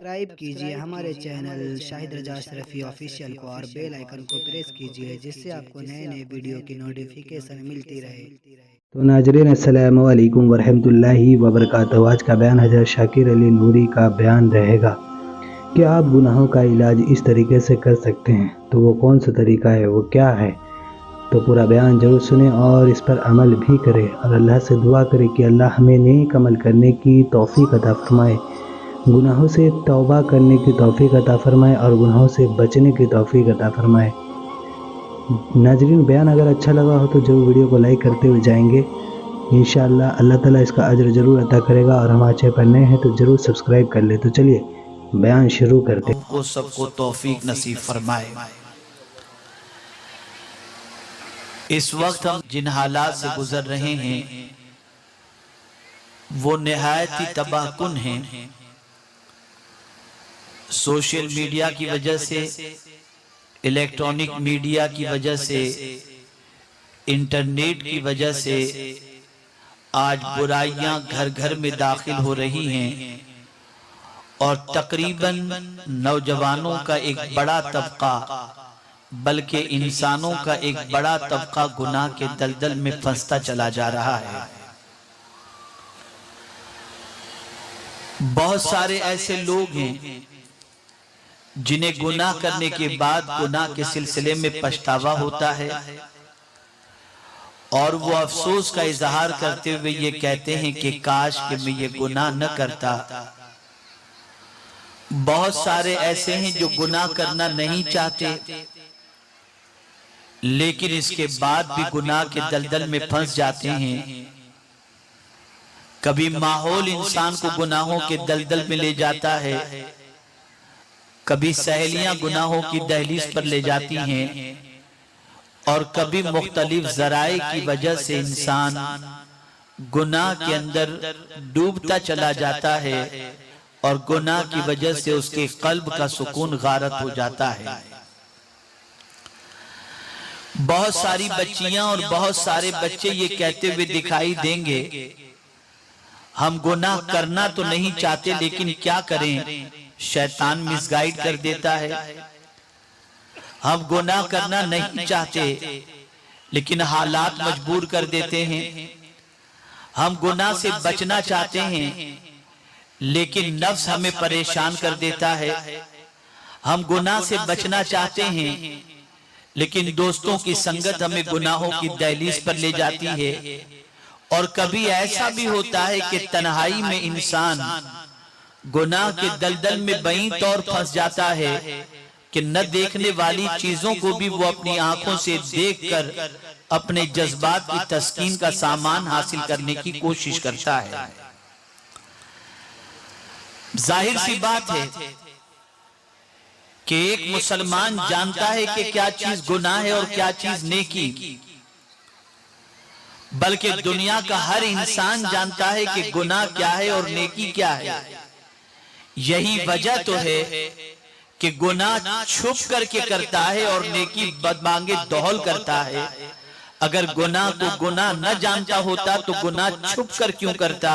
Subscribe कीजिए हमारे channel Shahid रजा Ashrafi official को और बेल आइकन को प्रेस कीजिए जिससे आपको नए नए वीडियो की नोटिफिकेशन मिलती रहे। तो नाजरीन अस्सलाम वालेकुम वरहमतुल्लाहि वबरकातुहू। आज का बयान हज़रत शाकिर अली नूरी का बयान रहेगा कि आप गुनाहों का इलाज इस तरीके से कर सकते हैं। तो वो कौन सा तरीका है, वो क्या है? तो पूरा बयान ज़रूर सुने और इस पर अमल भी करें और अल्लाह से दुआ करें कि अल्लाह हमें नेक अमल करने की तौफीक अता फरमाए, गुनाहों से तौबा करने की तौफीक अता फरमाए और गुनाहों से बचने की तौफीक अता फरमाए। नाजरीन, बयान अगर अच्छा लगा हो तो जरूर वीडियो को लाइक करते हुए जाएंगे। इंशाअल्लाह अल्लाह ताला इसका अजर ज़रूर अता करेगा और हमारे चैनल पर नए हैं तो ज़रूर सब्सक्राइब कर ले। तो चलिए बयान शुरू करते हैं। हमको सबको तौफीक नसीब फरमाए। इस वक्त हम जिन हालात से गुजर रहे हैं वो निहायत ही तबाहकुन हैं। सोशल मीडिया की वजह से, इलेक्ट्रॉनिक मीडिया की वजह से, इंटरनेट की वजह से आज बुराइयां घर घर में दाखिल हो रही हैं और तकरीबन नौजवानों का एक बड़ा तबका, बल्कि इंसानों का एक बड़ा तबका गुनाह के दलदल में फंसता चला जा रहा है। बहुत सारे ऐसे लोग हैं जिन्हें गुनाह करने के बाद गुनाह के सिलसिले में पछतावा होता है और वो अफसोस का इजहार करते हुए ये कहते हैं कि काश कि मैं ये गुनाह न करता। बहुत सारे ऐसे हैं जो गुनाह करना नहीं चाहते लेकिन इसके बाद भी गुनाह के दलदल में फंस जाते हैं। कभी माहौल इंसान को गुनाहों के दलदल में ले जाता है, कभी सहेलियां गुनाहों की दहलीज पर ले जाती हैं और कभी मुख्तलिफ ज़राए की वजह से इंसान गुनाह के अंदर डूबता चला जाता है और गुनाह की वजह से उसके कल्ब का सुकून गारत हो जाता है। बहुत सारी बच्चियां और बहुत सारे बच्चे ये कहते हुए दिखाई देंगे, हम गुनाह करना तो नहीं चाहते लेकिन क्या करें, शैतान मिसगाइड कर देता है। हम गुनाह करना नहीं चाहते लेकिन हालात मजबूर कर देते हैं। हम गुनाह से बचना चाहते हैं लेकिन नफ्स हमें परेशान कर देता है। हम गुनाह से बचना चाहते हैं लेकिन दोस्तों की संगत हमें गुनाहों की दहलीज पर ले जाती है। और कभी ऐसा भी होता है कि तन्हाई में इंसान गुनाह के दलदल में बई तौर फंस जाता है कि न देखने वाली चीजों को भी वो अपनी आंखों से देखकर अपने जज्बात की तस्कीन का सामान हासिल करने की कोशिश करता है। जाहिर सी बात है कि एक मुसलमान जानता है कि क्या चीज गुनाह है और क्या चीज नेकी, बल्कि दुनिया का हर इंसान जानता है कि गुनाह क्या है और नेकी क्या है। यही वजह तो है कि गुनाह छुप करके करता है और नेकी बदमांगे दौल करता है। अगर गुनाह को गुनाह न जानता होता तो गुनाह छुप कर क्यों करता?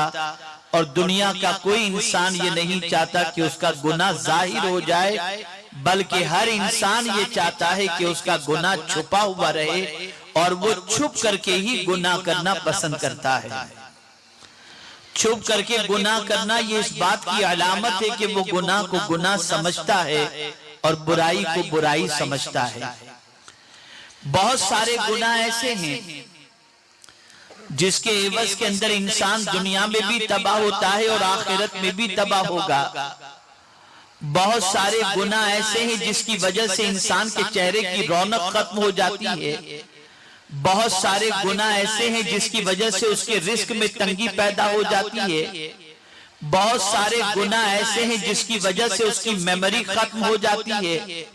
और दुनिया का कोई इंसान ये नहीं चाहता कि उसका गुनाह जाहिर हो जाए, बल्कि हर इंसान ये चाहता है कि उसका गुनाह छुपा हुआ रहे और वो छुप करके ही गुनाह करना पसंद करता है। छुप करके गुनाह करना ये इस बात की अलामत है कि वो गुनाह को गुनाह समझता है और बुराई को बुराई समझता है। बहुत सारे गुनाह ऐसे हैं जिसके एवज के अंदर इंसान दुनिया में भी तबाह होता है और आखिरत में भी तबाह होगा। बहुत सारे गुनाह ऐसे हैं जिसकी वजह से इंसान के चेहरे की रौनक खत्म हो जाती है। बहुत सारे गुनाह ऐसे हैं जिसकी वजह से उसके रिस्क में तंगी पैदा हो जाती है। बहुत सारे गुनाह ऐसे हैं जिसकी वजह से उसकी मेमोरी खत्म हो जाती है।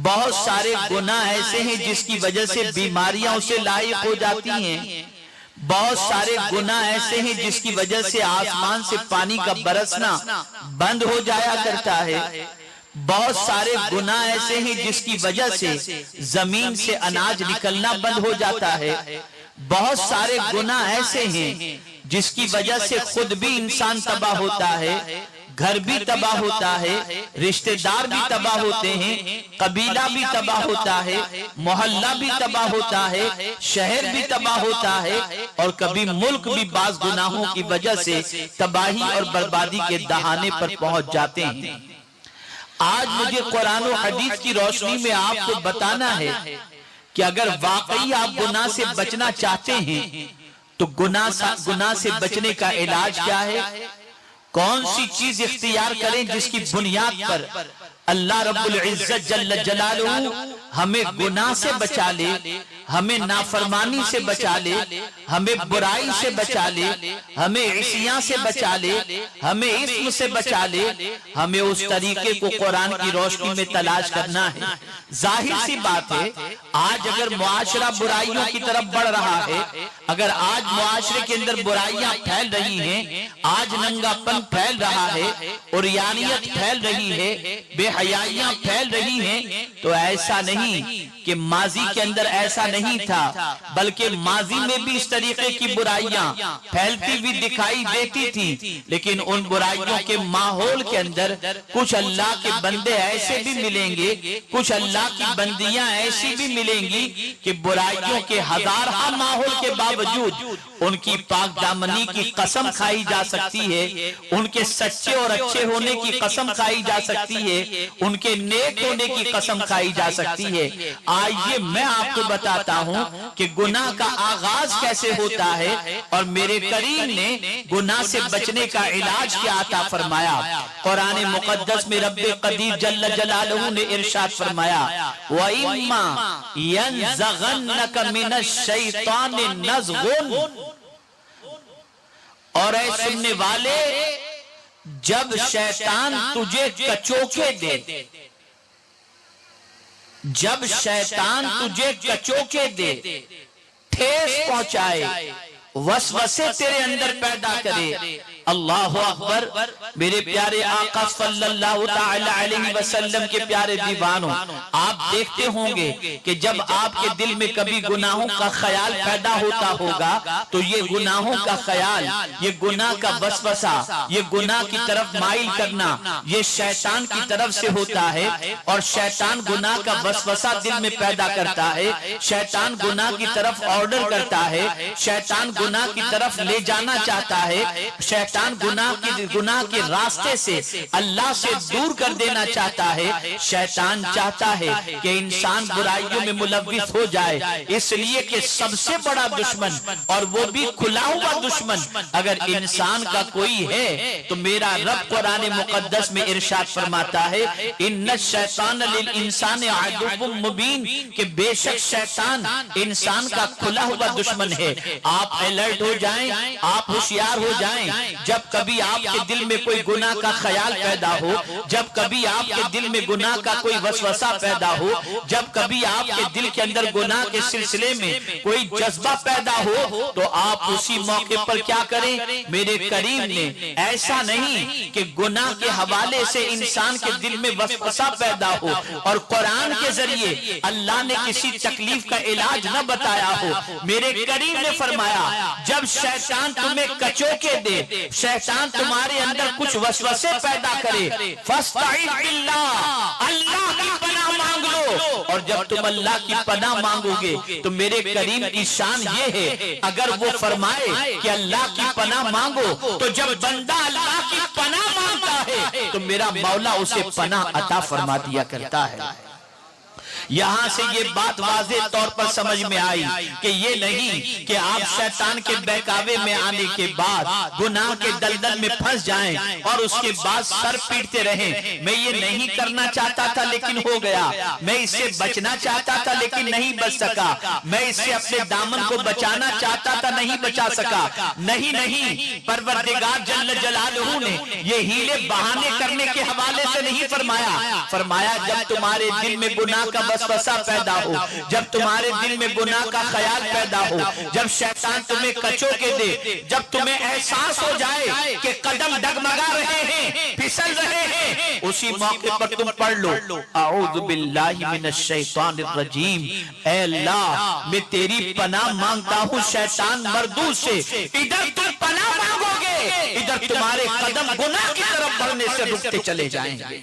बहुत सारे गुनाह ऐसे हैं जिसकी वजह से बीमारियां उसे लायक हो जाती हैं। बहुत सारे गुनाह ऐसे हैं जिसकी वजह से आसमान से पानी का बरसना बंद हो जाया करता है। बहुत सारे गुनाह ऐसे हैं जिसकी वजह से जमीन से अनाज निकलना बंद हो जाता है। बहुत सारे गुनाह ऐसे हैं जिसकी वजह से खुद भी इंसान तबाह होता है। گھر بھی تباہ ہوتا ہے، رشتہ دار بھی تباہ ہوتے ہیں، قبیلہ بھی تباہ ہوتا ہے، محلہ بھی تباہ ہوتا ہے، شہر بھی تباہ ہوتا ہے، اور کبھی ملک بھی بعض گناہوں کی وجہ سے تباہی اور بربادی کے دہانے پر پہنچ جاتے ہیں۔ آج مجھے قرآن و حدیث کی روشنی میں آپ کو بتانا ہے کہ اگر واقعی آپ گناہ سے بچنا چاہتے ہیں تو گناہ سے بچنے کا علاج کیا ہے؟ کون سی چیز اختیار کریں جس کی بنیاد پر اللہ رب العزت جل جلالہ ہمیں گناہ سے بچا لے، ہمیں نافرمانی سے بچا لے، ہمیں برائی سے بچا لے، ہمیں عصیاں سے بچا لے، ہمیں اسم سے بچا لے۔ ہمیں اس طریقے کو قرآن کی روشنی میں تلاش کرنا ہے۔ ظاہر سی بات ہے، آج اگر معاشرہ برائیوں کی طرف بڑھ رہا ہے، اگر آج معاشرے کے اندر برائیاں پھیل رہی ہیں، آج ننگا پن پھیل رہا ہے، عریانیت پھیل رہی ہے، بے حیائیاں پھیل رہی ہیں، تو ایسا نہیں کہ ماضی کے اندر ایسا نہیں تھا، بلکہ ماضی میں بھی اس طریقے کی برائیاں پھیلتی بھی دکھائی دیتی تھی، لیکن ان برائیوں کے ماحول کے اندر کچھ اللہ کے بندے ایسے بھی ملیں گے، کچھ اللہ کی بندیاں ایسی بھی ملیں گی کہ برائیوں کے ہزارہ ماحول کے باوجود ان کی پاک دامنی کی قسم کھائی جا سکتی ہے، ان کے سچے اور اچھے ہونے کی قسم کھائی جا سکتی ہے، ان کے نیک ہونے کی قسم کھائی جا سکتی ہے۔ آئیے میں آپ کو بتاتا ہوں کہ گناہ کا آغاز کیسے ہوتا ہے، اور میرے کریم نے گناہ سے بچنے کا علاج کیا عطا فرمایا۔ قرآن مقدس میں رب قدیر جل جلالہ نے ارشاد فرمایا وَإِمَّا يَنزَغَنَّكَ مِنَ الشَّيْطَانِ نَزْغٌ، اور اے سننے والے، جب شیطان تجھے کچوکے دے، جب شیطان تجھے کچوکے دے، ٹھیس پہنچائے، وسوسے تیرے اندر پیدا کرے، اللہ اکبر۔ میرے پیارے آقا صلی اللہ تعالی علیہ وسلم کے پیارے دیوانوں، آپ دیکھتے ہوں گے کہ جب آپ کے دل میں کبھی گناہوں کا خیال پیدا ہوتا ہوگا تو یہ گناہوں کا خیال، یہ گناہ کا وسوسہ، یہ گناہ کی طرف مائل کرنا، یہ شیطان کی طرف سے ہوتا ہے، اور شیطان گناہ کا وسوسہ دل میں پیدا کرتا ہے، شیطان گناہ کی طرف آرڈر کرتا ہے، شیطان گناہ کی طرف لے جانا چاہتا ہے، شیطان گناہ کے راستے سے اللہ سے دور کر دینا چاہتا ہے۔ شیطان چاہتا ہے کہ انسان برائیوں میں ملوث ہو جائے، اس لیے کہ سب سے بڑا دشمن، اور وہ بھی کھلا ہوا دشمن اگر انسان کا کوئی ہے تو میرا رب قرآن مقدس میں ارشاد فرماتا ہے ان الشیطان للانسان عدو مبین، کہ بے شک شیطان انسان کا کھلا ہوا دشمن ہے۔ آپ الرٹ ہو جائیں، آپ ہوشیار ہو جائیں، جب کبھی آپ کے دل میں کوئی گناہ کا خیال پیدا ہو، جب کبھی آپ کے دل میں گناہ کا کوئی وسوسہ پیدا ہو، جب کبھی آپ کے دل کے اندر گناہ کے سلسلے میں کوئی جذبہ پیدا ہو، تو آپ اسی موقع پر کیا کریں؟ میرے کریم نے ایسا نہیں کہ گناہ کے حوالے سے انسان کے دل میں وسوسہ پیدا ہو اور قرآن کے ذریعے اللہ نے کسی تکلیف کا علاج نہ بتایا ہو۔ میرے کریم نے فرمایا جب شیطان تمہیں کچوکے دے، شیطان تمہارے اندر کچھ وسوسے پیدا کرے، فاستعذ باللہ، اللہ کی پناہ مانگ لو، اور جب تم اللہ کی پناہ مانگو گے تو میرے کریم کی شان یہ ہے، اگر وہ فرمائے کہ اللہ کی پناہ مانگو تو جب بندہ اللہ کی پناہ مانگتا ہے تو میرا مولا اسے پناہ عطا فرما دیا کرتا ہے۔ یہاں سے یہ بات واضح طور پر سمجھ میں آئی کہ یہ نہیں کہ آپ شیطان کے بہکاوے میں آنے کے بعد گناہ کے دلدل میں پھنس جائیں اور اس کے بعد سر پیٹتے رہیں، میں یہ نہیں کرنا چاہتا تھا لیکن ہو گیا، میں اس سے بچنا چاہتا تھا لیکن نہیں بچ سکا، میں اس سے اپنے دامن کو بچانا چاہتا تھا نہیں بچا سکا۔ نہیں، پروردگار جل جلالہ نے یہ ہیلے بہانے کرنے کے حوالے سے نہیں فرمایا، فرمایا جب تمہارے دل میں گناہ کا वसवसा पैदा हो, जब तुम्हारे दिल में गुनाह का ख्याल पैदा हो, जब शैतान तुम्हें कचोके दे, जब तुम्हें एहसास हो जाए कि कदम डगमगा रहे हैं, फिसल रहे हैं, उसी मौके पर तुम पढ़ लो अऊज़ु बिल्लाहि मिनश शैतानिर रजीम। ऐ अल्लाह मैं तेरी पनाह मांगता हूँ शैतान मरदूद से। इधर तुम पनाह मांगोगे, इधर तुम्हारे कदम गुनाह की तरफ बढ़ने से रुकते चले जाएंगे।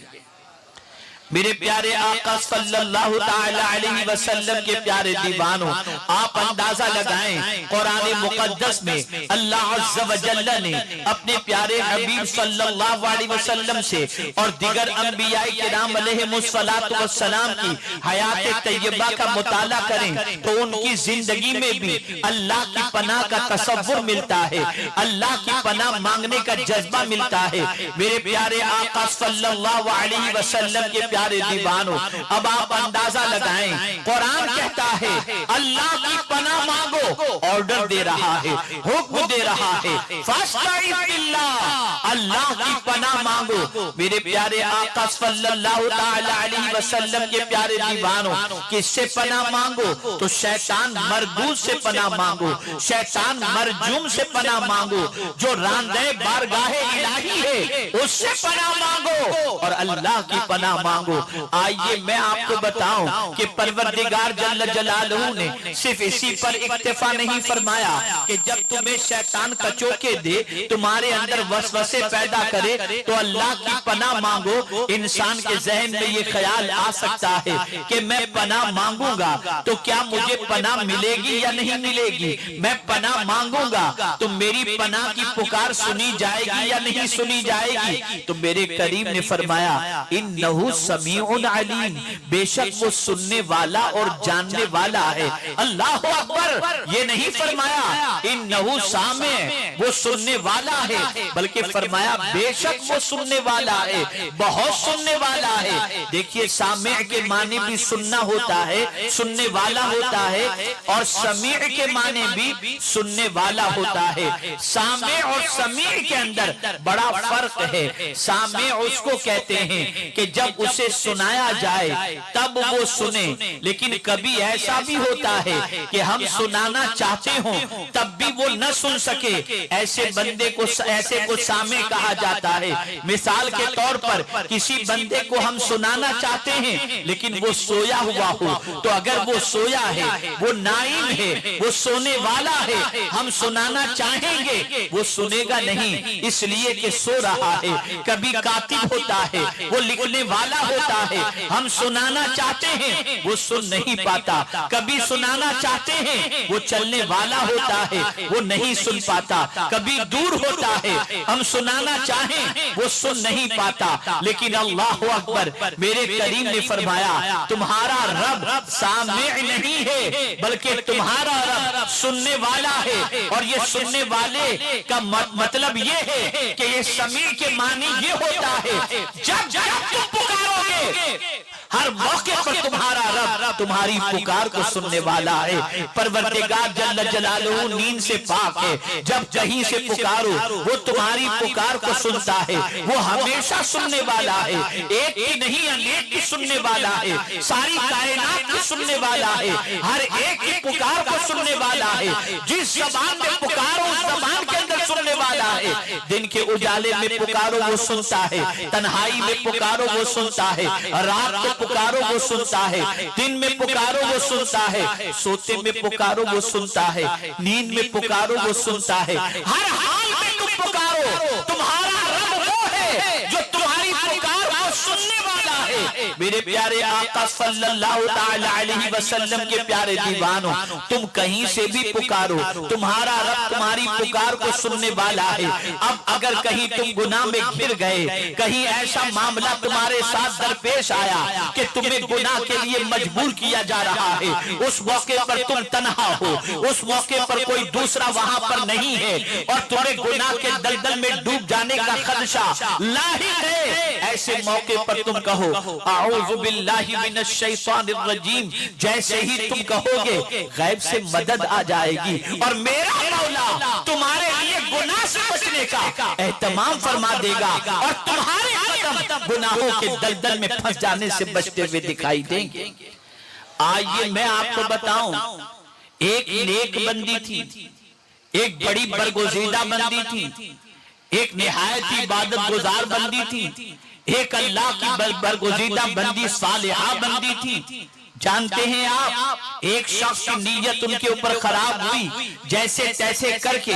मेरे प्यारे आका सल्लल्लाहु ताला अलैहि वसल्लम के प्यारे दीवानों, आप अंदाजा लगाएं कुरान मुकद्दस में अल्लाह अज़्ज़ व जल्ल ने अपने प्यारे हबीब सल्लल्लाहु अलैहि वसल्लम से और दिगर अंबियाए किराम अलैहिमुस्सलातु वस्सलाम की हयात तय्यबा का मुताला करें तो उनकी जिंदगी में भी अल्लाह की पनाह का तसव्वुर मिलता है, अल्लाह की पनाह मांगने का जज्बा मिलता है। मेरे प्यारे आका सल्लल्लाहु अलैहि वसल्लम के प्यारे दीवानों, अब आप अंदाजा लगाएं, कुरान कहता है अल्लाह की पनाह मांगो, ऑर्डर दे रहा है, हुक्म दे रहा है, फस्तईज़ बिल्लाह, अल्लाह की पनाह मांगो। मेरे प्यारे आका सल्लल्लाहु ताला अलैहि वसल्लम के प्यारे दीवानों, किससे पनाह मांगो? तो शैतान मरदूद से पनाह मांगो, शैतान मरजूम से पनाह मांगो, जो रांदे बारगाहे इलाही है उससे पनाह मांगो और अल्लाह की पनाह मांगो। आइए मैं आपको बताऊं कि परवरदिगार जल्ल जलालहू ने सिर्फ इसी पर इक्तिफा नहीं फरमाया कि जब तुम्हें शैतान कचोके दे, तुम्हारे अंदर वसवसे पैदा करे तो अल्लाह की पनाह मांगो। इंसान के जहन में ये ख्याल आ सकता है कि मैं पनाह मांगूंगा तो क्या मुझे पनाह मिलेगी या नहीं मिलेगी, मैं पनाह मांगूंगा तो मेरी पनाह की पुकार सुनी जाएगी या नहीं सुनी जाएगी। तो मेरे करीम ने फरमाया इन्नहु समीउन अलीम, बेशक वो सुनने वाला और जानने वाला है। अल्लाह अकबर, ये नहीं फरमाया इन्नहु सामे, वो सुनने वाला है, बल्कि फरमाया बेशक वो सुनने वाला है, बहुत सुनने वाला है। देखिए सामे के माने भी सुनना होता है, सुनने वाला होता है, और समी के माने भी सुनने वाला होता है। सामे और समी के अंदर बड़ा फर्क है। सामे उसको कहते हैं कि जब उसे सुनाया जाए तब वो सुने, लेकिन कभी ऐसा भी होता है कि हम सुनाना चाहते हो तब भी वो न सुन सके, ऐसे बंदे को, ऐसे को सामे कहा जाता है। मिसाल के तौर पर किसी बंदे को हम सुनाना चाहते हैं लेकिन वो सोया हुआ हो, तो अगर वो सोया है, वो नाइम है, वो सोने वाला है, हम सुनाना चाहेंगे वो सुनेगा नहीं, इसलिए कि सो रहा है। कभी कातिब होता है, वो लिखने वाला होता है, हम सुनाना चाहते हैं वो सुन नहीं पाता। कभी सुनाना चाहते हैं वो चलने वाला होता है, वो नहीं सुन पाता। कभी दूर होता है, हम सुनाना चाहें वो सुन नहीं पाता। लेकिन अल्लाह अकबर, मेरे करीम ने फरमाया तुम्हारा रब सामे नहीं है, बल्कि तुम्हारा रब सुनने वाला है। और ये सुनने वाले का मतलब ये है कि ये समी के मानी ये होता है जब जब तुम पुकारोगे हर मौके पर तुम्हारा रब तुम्हारी पुकार को सुनने वाला है। परवरदिगार जल्ल जलालहू नींद से पाक है, जब कहीं से पुकारो वो तुम्हारी पुकार को सुनता है, वो हमेशा सुनने वाला है, एक की नहीं अनेक की सुनने वाला है, सारी कायनात की सुनने वाला है, हर एक की पुकार को सुनने वाला है। जिस जबान में पुकारो उस जबान के अंदर सुनने वाला है। दिन के उजाले में पुकारो वो सुनता है, तन्हाई में पुकारो वो सुनता है, रात को पुकारो वो सुनता है, दिन में पुकारो वो सुनता है, सोते में पुकारो वो सुनता है, नींद में पुकारो वो सुनता है। हर हाल में तुम पुकारो, तुम्हारा रब वो है जो तुम्हारी पुकार को सुनने वाला है। मेरे प्यारे आका सल्लल्लाहु ताला अलैहि वसल्लम के प्यारे दीवानों, तुम कहीं से भी पुकारो, तुम्हारा रब तुम्हारी पुकार को सुनने वाला है। अब अगर कहीं तुम गुनाह में घिर गए, कहीं ऐसा मामला तुम्हारे साथ दरपेश आया कि तुम्हें गुनाह के लिए मजबूर किया जा रहा है, उस मौके पर तुम तन्हा हो, उस मौके पर कोई दूसरा वहां पर नहीं है और तुम्हें गुनाह के दलदल में डूब जाने का खदशा लाहिक है, ऐसे मौके पर तुम कहो अऊज़ु बिल्लाहि मिनश शैतानिर रजीम। जैसे ही तुम कहोगे गैब से मदद आ जाएगी और मेरा मौला तुम्हारे लिए गुनाह से बचने का एहतमाम फरमा देगा और तुम्हारे कदम गुनाहों के दलदल में फंस जाने से बचते हुए दिखाई देंगे। आइए मैं आपको बताऊं, एक नेक बंदी थी, एक बड़ी बरगुज़ीदा बंदी थी, एक निहायत ही इबादत गुजार बंदी थी, एक अल्लाह की बरगुज़ीदा बंदी सालिहा बंदी थी। जानते हैं आप, एक शख्स की नीयत उनके ऊपर खराब हुई, जैसे तैसे करके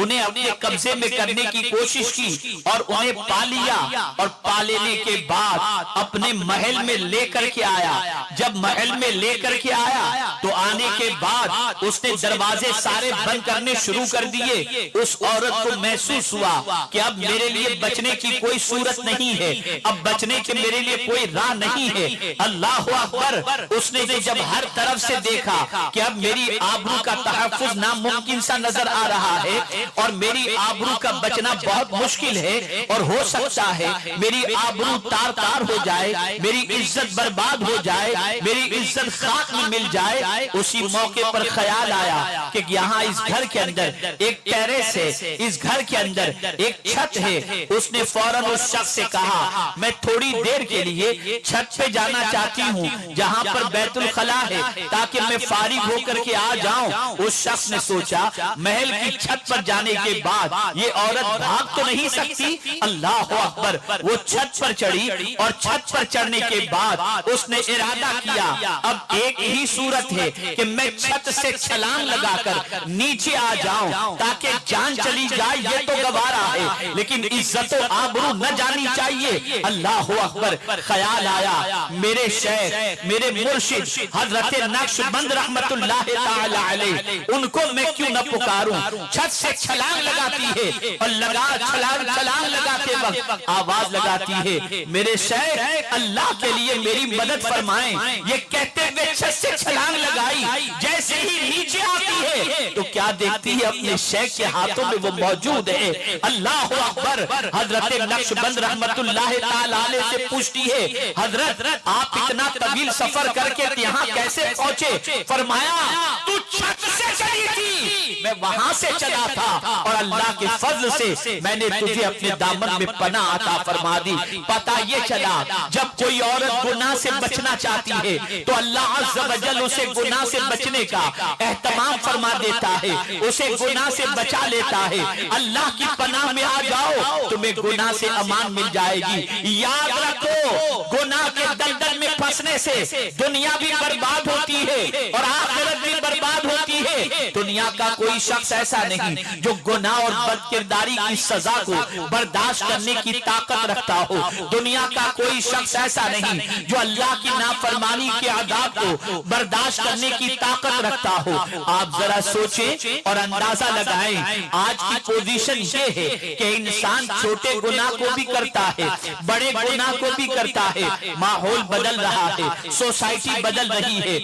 उन्हें अपने कब्जे में करने की कोशिश की और उन्हें पा लिया, और पा लेने के बाद अपने महल में लेकर के आया। जब महल में लेकर के आया तो आने के बाद उसने दरवाजे सारे बंद करने शुरू कर दिए। उस औरत को महसूस हुआ कि अब मेरे लिए बचने की कोई सूरत नहीं है, अब बचने के मेरे लिए कोई राह नहीं है। अल्लाह अकबर। उसने जब हर तरफ से देखा कि अब मेरी आबरू का तहफ्फुज नामुमकिन सा नजर आ रहा है और मेरी आबरू का बचना बहुत मुश्किल है, और हो सकता है मेरी आबरू तार तार हो जाए, मेरी इज्जत बर्बाद हो जाए, मेरी इज्जत खाक में मिल जाए। उसी मौके पर ख्याल आया कि यहाँ इस घर के अंदर एक टेरेस है, इस घर के अंदर एक छत है। उसने फौरन उस शख्स से कहा, मैं थोड़ी देर के लिए छत पे जाना चाहती हूँ जहाँ पर बैतुल खला है, ताकि मैं फारिग होकर के आ जाऊं। उस शख्स ने सोचा, महल की छत पर जाने के बाद ये औरत भाग तो नहीं सकती। अल्लाह अकबर। वो छत पर चढ़ी और छत पर चढ़ने के बाद उसने इरादा किया, अब एक ही सूरत है कि मैं छत से छलांग लगाकर नीचे आ जाऊं, ताकि जान चली जाए ये तो गवारा है, लेकिन इज्जत और आबरू न जानी चाहिए। अल्लाह अकबर। ख्याल आया, मेरे शेख, मेरे मुर्शिद हजरत नक्शबंद रहमतुल्लाह ताला अलैह, उनको मैं क्यों न पुकारूं। छत से छलांग लगाती है और छलांग लगाते वक्त आवाज लगाती है, मेरे शेख अल्लाह के लिए मेरी मदद फरमाएं। ये कहते हुए छत से छलांग लगाई, जैसे ही नीचे आती है तो क्या देखती है, अपने शेख के हाथों में वो मौजूद है। अल्लाह अकबर। हजरत नक्शबंद रहमतुल्लाह ताला अलैह से पूछती है, हजरत आप इतना तवील सफर करके यहाँ कैसे पहुँचे? फरमाया, तू छत से चली थी, मैं वहां से चला था, और अल्लाह के फजल से मैंने तुझे अपने दामन में पनाह अता फरमा दी। पता ये चला, जब कोई औरत गुनाह से बचना चाहती है तो अल्लाह अज़्ज़ व जल उसे गुनाह से बचने का एहतमाम फरमा देता है, उसे गुनाह से बचा लेता है। अल्लाह की पनाह में आ जाओ, तुम्हें गुनाह से अमान मिल जाएगी। याद रखो, गुनाह के दलदल में फंसने से दुनिया भी बर्बाद होती है और आखिरत भी बर्बाद होती है। दुनिया का कोई शख्स ऐसा नहीं जो गुनाह और बदकिरदारी की सजा को बर्दाश्त करने की ताकत रखता हो। दुनिया का कोई शख्स ऐसा नहीं जो अल्लाह की नाफरमानी के आदाब को बर्दाश्त करने की ताकत रखता हो। आप जरा सोचें और अंदाजा लगाएं, आज की पोजीशन ये है कि इंसान छोटे गुनाह को भी करता है, बड़े गुनाह को भी करता है। माहौल बदल रहा है, सोसाइटी बदल रही है,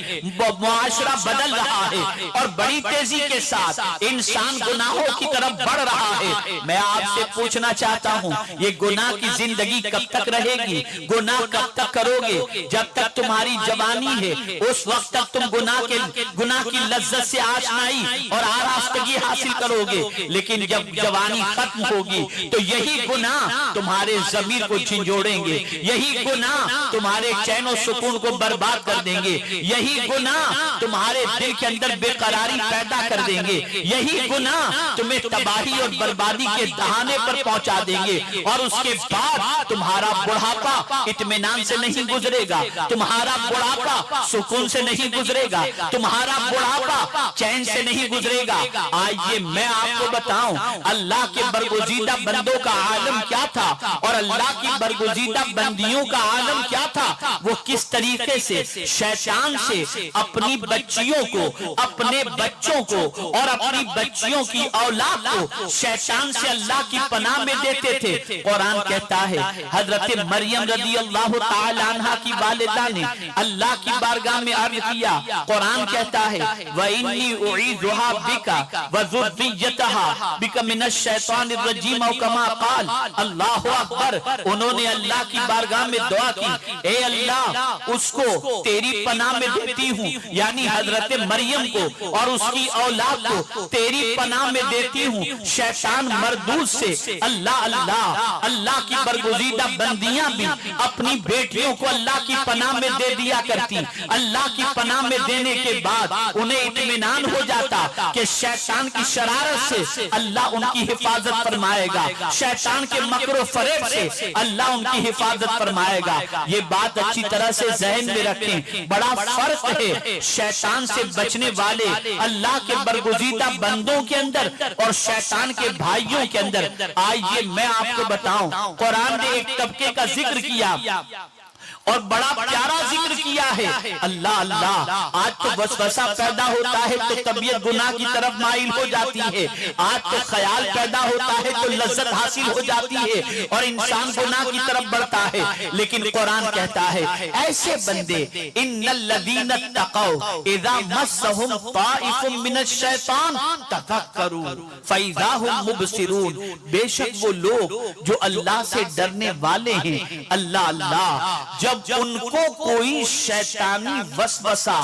मुआशरा बदल रहा है, और बड़ी तेजी के साथ इंसान गुनाहों की तरफ बढ़ रहा है। मैं आपसे पूछना चाहता हूँ, ये गुनाह की जिंदगी कब तक रहेगी? गुनाह कब तक करोगे? जब तक तुम्हारी जवानी है उस वक्त तक तुम गुनाह की लज्जत से आशनाई और आरास्तगी हासिल करोगे, लेकिन जब जवानी खत्म होगी तो यही गुनाह तुम्हारे ज़मीर को झंझोड़ेंगे, यही गुनाह तुम्हारे चैन और सुकून को बर्बाद कर देंगे, यही गुनाह तुम्हारे दिल के अंदर बेकरारी पैदा कर देंगे, यही गुनाह तुम्हें तबाही और बर्बादी के दहाने पर पहुंचा देंगे। और उसके बाद तुम्हारा बुढ़ापा इत्मीनान से नहीं गुजरेगा, तुम्हारा बुढ़ापा सुकून से नहीं गुजरेगा, तुम्हारा बुढ़ापा चैन से नहीं गुजरेगा। आइए मैं आपको बताऊं, अल्लाह के बरगुज़ीदा बंदों का आलम क्या था और अल्लाह की बरगुज़ीदा बंदियों का आलम क्या था। वो किस तरीके से शैतान से अपनी बच्चियों को, अपने बच्चों को और अपनी बच्चियों की औलाद को शैतान से अल्लाह की पनाह में देते थे। कुरान कहता है, हजरत मरियम रज़ी अल्लाह ताला अन्हा की वालिदा ने अल्लाह की बारगाह में अर्ज किया। कुरान कहता है, व इन्नी उईज़ुहा बिका व ज़ुर्रिय्यतहा बिका मिनश शैतानिर रजीम औ कमा क़ाल। अल्लाह अकबर। उन्होंने अल्लाह की बारगाह में दुआ की, ए अल्लाह उसको तेरी पनाह में देती हूँ, यानी हजरत मरियम को और उसकी औलाद को तेरी पनाह में देती हूँ शैतान मरदूद से। अल्लाह अल्लाह, अल्लाह की बरगुज़ीदा बंदियां भी अपनी बेटियों को अल्लाह की पनाह में दे दिया करती। अल्लाह की पनाह में देने के बाद उन्हें इत्मीनान हो जाता कि शैतान की शरारत से अल्लाह उनकी हिफाजत फरमाएगा, शैतान के मकरो फरेब से अल्लाह उनकी हिफाजत फरमाएगा। ये बात अच्छी तरह से ज़हन में रखें, बड़ा फर्क है शैतान से बचने वाले अल्लाह के बरगुज़ीदा बंदों के अंदर और शैतान के भाइयों के अंदर। आइए मैं आपको बताऊं, कुरान ने एक तबके का जिक्र किया और बड़ा प्यारा जिक्र किया है। अल्लाह अल्लाह, आज तो वसवसा पैदा होता है तो तबीयत गुनाह की तरफ माइल हो जाती है, आज तो ख्याल पैदा होता है तो लज्जत हासिल हो जाती है और इंसान गुनाह की तरफ बढ़ता है। लेकिन कुरान कहता है ऐसे बंदे, इन्नल्लज़ीना तक़ौ इज़ा मस्सहुम ताइफुम मिनश शैतान तज़क्करू फ़इज़ा हुम मुबसिरून। बेशक वो लोग जो अल्लाह से डरने वाले हैं, अल्लाह अल्लाह, जब उनको कोई शैतानी वसवसा,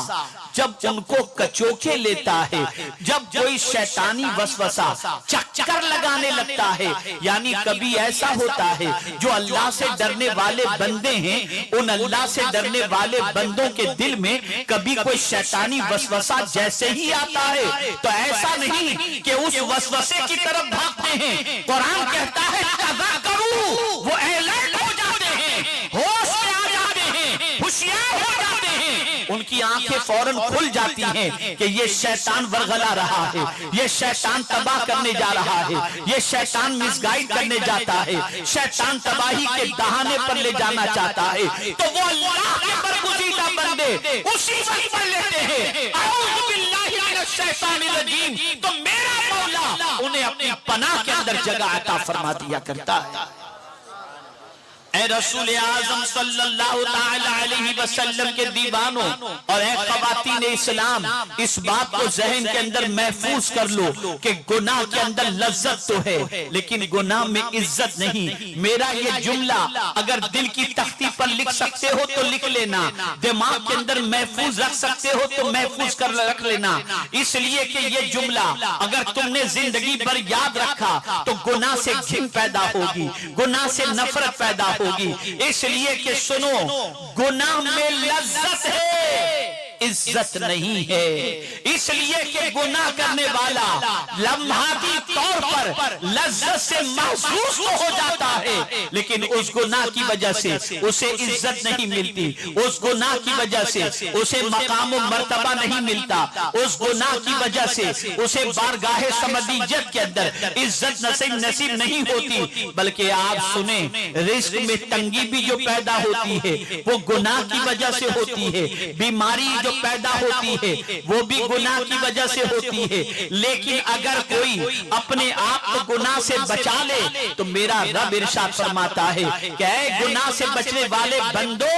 जब उनको कचोखे लेता है, जब कोई शैतानी वसवसा चक्कर लगाने लगता है, यानी कभी ऐसा होता है जो अल्लाह से डरने वाले बंदे हैं, उन अल्लाह से डरने वाले बंदों के दिल में कभी कोई शैतानी वसवसा जैसे ही आता है तो ऐसा नहीं कि उस वसवसे की तरफ भागते हैं। कुरान कहता है तज़क्करू, वो अलर्ट हो जाते हैं, होश में आ जाते हैं, होशियार हो जाते हैं, उनकी आंखें फौरन खुल जाती हैं कि ये शैतान वरगला रहा है, ये शैतान तबाह करने जा रहा है, ये शैतान मिसगाइड करने जाता है, शैतान तबाही के दहाने पर ले जाना चाहता है। तो वो अल्लाह के बरगुज़ीदा बंदे उसी वक्त पढ़ लेते हैं अऊज़ु बिल्लाहि मिनश शैतानिर रजीम, तो मेरा मौला उन्हें अपनी पनाह के अंदर जगह अता फरमा दिया करता है। ऐ रसूल आज़म सल्लल्लाहु ताला अलैहि वसल्लम के दीवानों और ऐ ख़वातीन इस्लाम, इस बात को ज़हन के अंदर महफूज कर लो कि गुनाह के अंदर लज्जत तो है लेकिन गुनाह में इज्जत नहीं। मेरा ये जुमला अगर दिल की तख्ती पर लिख सकते हो तो लिख लेना, दिमाग के अंदर महफूज रख सकते हो तो महफूज कर रख लेना, इसलिए कि ये जुमला अगर तुमने जिंदगी भर याद रखा तो गुनाह से घिन पैदा होगी, गुनाह से नफरत पैदा होगी। इसलिए कि सुनो, गुनाह में लज्जत है, इज्जत नहीं है। इसलिए कि गुनाह करने वाला लम्हाती तौर पर लज्जत से महसूस तो हो जाता है लेकिन उस गुनाह की वजह से उसे इज्जत नहीं मिलती, उस गुनाह की वजह से उसे मकाम व मर्तबा नहीं मिलता, उस गुनाह की वजह से उसे बारगाहे समदीयत के अंदर इज्जत नसीब नहीं होती। बल्कि आप सुने, रिस्क में तंगी भी जो पैदा होती है वो गुनाह की वजह से होती है, बीमारी जो पैदा होती है वो भी गुनाह की वजह से होती है। लेकिन अगर कोई अपने आप को गुनाह से बचा ले तो मेरा रब इरशाद फरमाता है कि ऐ गुनाह से बचने वाले बंदो,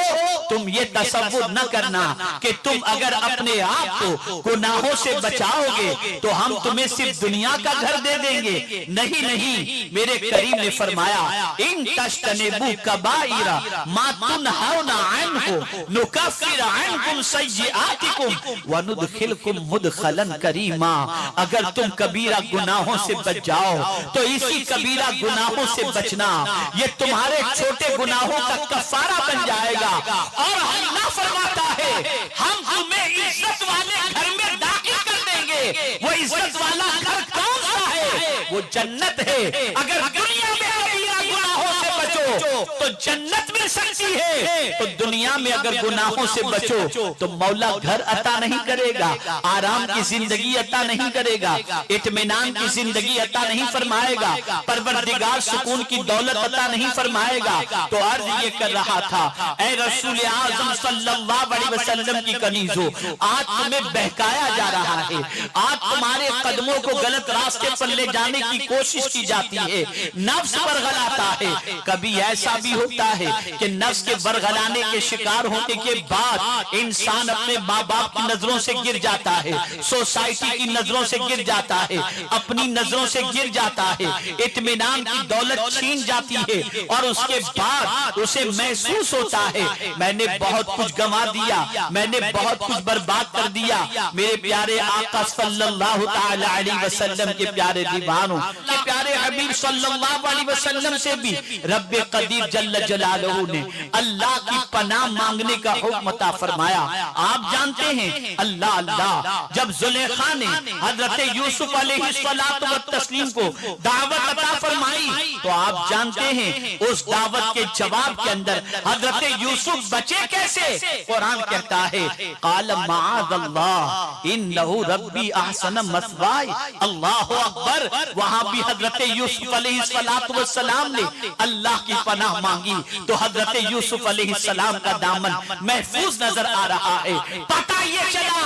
तुम ये तसव्वुर न करना कि तुम अगर अपने आप को गुनाहों से बचाओगे तो हम तुम्हें सिर्फ दुनिया का घर दे देंगे। नहीं नहीं, मेरे करीम ने फरमाया इन तज्तनिबू कबाइरा मा तुनहौना अन्हु नुकफ्फिर अन्कुम सय्यिआतिकुम व नुदखिलकुम मुदखलन करीमा। अगर तुम कबीरा गुनाहों से बच जाओ तो इसी कबीरा गुनाहों से बचना ये तुम्हारे छोटे गुनाहों का कफारा बन जाएगा। और अल्लाह फरमाता है हम तुम्हें इज्जत वाले घर में दाखिल कर देंगे। वो इज्जत वाला घर कौन सा है? वो जन्नत है। अगर दुनिया में कबीरा गुनाहों से बचो तो जन्नत मिल सकती है, तो दुनिया में अगर गुनाहों से बचो तो मौला घर अता नहीं करेगा, आराम की जिंदगी अता नहीं करेगा, इत्मीनान की जिंदगी अता नहीं फरमाएगा, परवरदिगार सुकून की दौलत अता नहीं फरमाएगा। तो अर्ज ये कर रहा था, ऐ रसूल आज़म सल्लल्लाहु अलैहि वसल्लम की कनीज़ो, आज तुम्हें बहकाया जा रहा है, आज तुम्हारे कदमों को गलत रास्ते पर ले जाने की कोशिश की जाती है, नफ्स पर गलाता है। कभी ऐसा भी होता है कि नफ्स के बरगलाने के शिकार होने के बाद इंसान अपने माँ बाप की नजरों से गिर जाता है, सोसाइटी की नजरों से गिर जाता है, अपनी नजरों से गिर जाता है, इत्मीनान की दौलत छीन जाती है और उसके बाद उसे महसूस होता है मैंने बहुत कुछ गंवा दिया, मैंने बहुत कुछ बर्बाद कर दिया। मेरे प्यारे आका सल्लल्लाहु तआला अलैहि वसल्लम के प्यारे दीवानों, के प्यारे हबीब सल्लल्लाहु अलैहि वसल्लम से भी रब्बे कदीर जल्ल जलालहू ने अल्लाह की पनाह मांगने का हुक्म अता फरमाया। आप जानते हैं अल्लाह अल्लाह जब जुलेखा ने हजरत यूसुफ अलैहिस्सलातु वत्तस्लीम को दावत अता फरमाई तो आप जानते हैं उस दावत के जवाब के अंदर हजरत यूसुफ बचे कैसे? कुरान कहता है काल माअज़ल्लाह इन्नहु रब्बी अहसन मस्वाय। अल्लाहु अकबर। वहां भी हजरत यूसुफ अलैहिस्सलातु वस्सलाम ने अल्लाह की पनाह मांगी तो हजरत यूसुफ अलैहिस्सलाम का दामन महफूज नजर आ रहा है। पता ये चला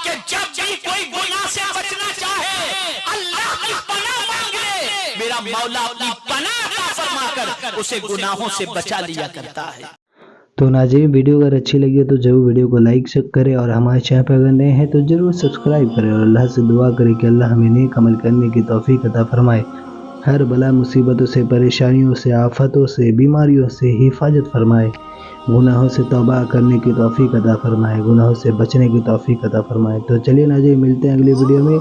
कि जब भी कोई गुनाह से बचना चाहे अल्लाह की पनाह मांग ले, मेरा मौला अपनी पनाह अता फरमाकर उसे गुनाहों से बचा लिया करता है। तो नाज़रीन, वीडियो अगर अच्छी लगी हो तो जरूर वीडियो को लाइक करें और हमारे चैनल पर अगर नए हैं तो जरूर सब्सक्राइब करें और अल्लाह से दुआ करें कि अल्लाह हमें नेक अमल करने की तौफीक अता फरमाए, हर बला मुसीबतों से, परेशानियों से, आफतों से, बीमारियों से हिफाजत फरमाए, गुनाहों से तौबा करने की तौफीक अता फरमाए, गुनाहों से बचने की तौफीक अता फरमाए। तो चलिए नाज़रीन, मिलते हैं अगली वीडियो में,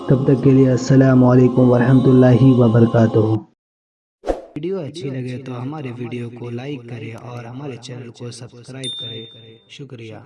तब तक के लिए अस्सलामु अलैकुम वरहमतुल्लाहि वबरकातुहू। वीडियो अच्छी लगे तो हमारे वीडियो को लाइक करें और हमारे चैनल को सब्सक्राइब करें। शुक्रिया।